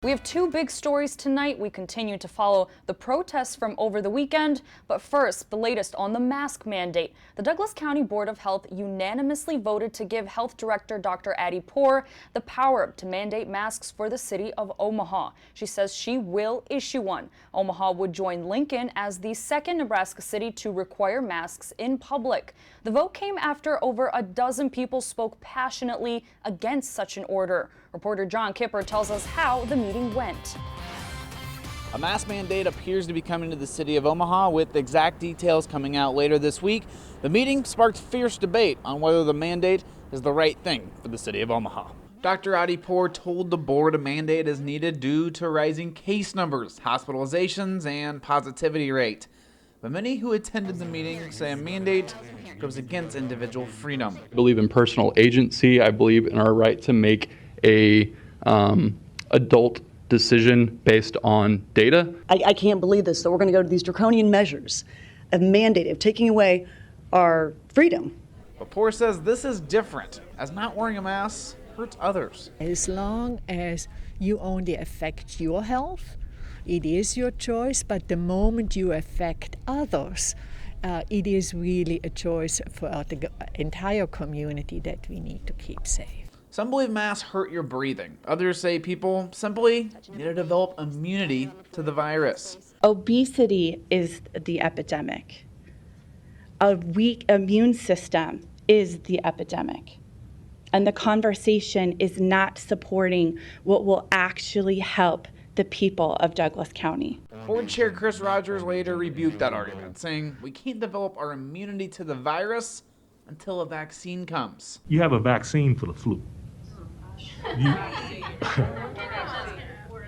We have two big stories tonight. We continue to follow the protests from over the weekend. But first, the latest on the mask mandate. The Douglas County Board of Health unanimously voted to give Health Director Dr. Addie Poore the power to mandate masks for the city of Omaha. She says she will issue one. Omaha would join Lincoln as the second Nebraska city to require masks in public. The vote came after over a dozen people spoke passionately against such an order. Reporter John Kipper tells us how the meeting went. A mask mandate appears to be coming to the city of Omaha, with exact details coming out later this week. The meeting sparked fierce debate on whether the mandate is the right thing for the city of Omaha. Dr. Addie Poore told the board a mandate is needed due to rising case numbers, hospitalizations, and positivity rate. But many who attended the meeting say a mandate goes against individual freedom. I believe in personal agency. I believe in our right to make a adult decision based on data. I can't believe this, that we're going to go to these draconian measures of mandate, of taking away our freedom. But Poore says this is different, as not wearing a mask hurts others. As long as you only affect your health, it is your choice, but the moment you affect others, it is really a choice for the entire community that we need to keep safe. Some believe masks hurt your breathing. Others say people simply need to develop immunity to the virus. Obesity is the epidemic. A weak immune system is the epidemic. And the conversation is not supporting what will actually help the people of Douglas County. Board Chair Chris Rogers later rebuked that argument, saying we can't develop our immunity to the virus until a vaccine comes. You have a vaccine for the flu.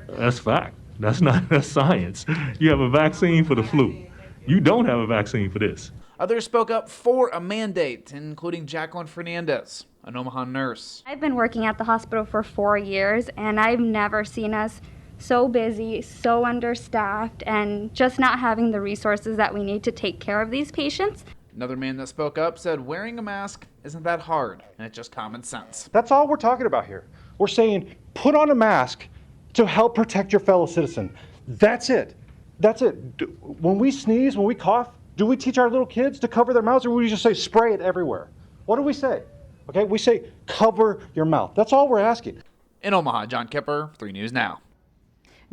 That's fact. That's science. You have a vaccine for the flu. You don't have a vaccine for this. Others spoke up for a mandate, including Jacqueline Fernandez, an Omaha nurse. I've been working at the hospital for 4 years, and I've never seen us so busy, so understaffed, and just not having the resources that we need to take care of these patients. Another man that spoke up said wearing a mask isn't that hard, and it's just common sense. That's all we're talking about here. We're saying put on a mask to help protect your fellow citizen. That's it. That's it. When we sneeze, when we cough, do we teach our little kids to cover their mouths, or do we just say spray it everywhere? What do we say? Okay, we say cover your mouth. That's all we're asking. In Omaha, John Kipper, 3 News Now.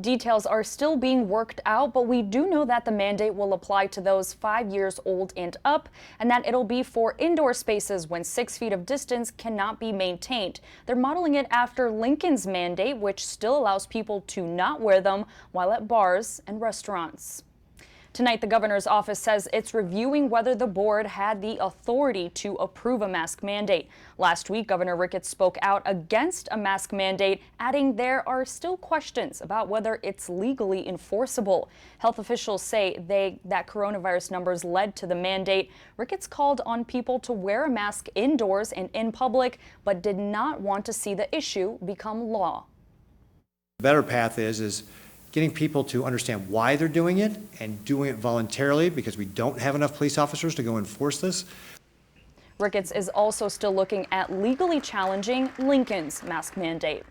Details are still being worked out, but we do know that the mandate will apply to those 5 years old and up, and that it'll be for indoor spaces when 6 feet of distance cannot be maintained. They're modeling it after Lincoln's mandate, which still allows people to not wear them while at bars and restaurants. Tonight, the governor's office says it's reviewing whether the board had the authority to approve a mask mandate. Last week, Governor Ricketts spoke out against a mask mandate, adding there are still questions about whether it's legally enforceable. Health officials say that coronavirus numbers led to the mandate. Ricketts called on people to wear a mask indoors and in public, but did not want to see the issue become law. The better path is getting people to understand why they're doing it and doing it voluntarily, because we don't have enough police officers to go enforce this. Ricketts is also still looking at legally challenging Lincoln's mask mandate.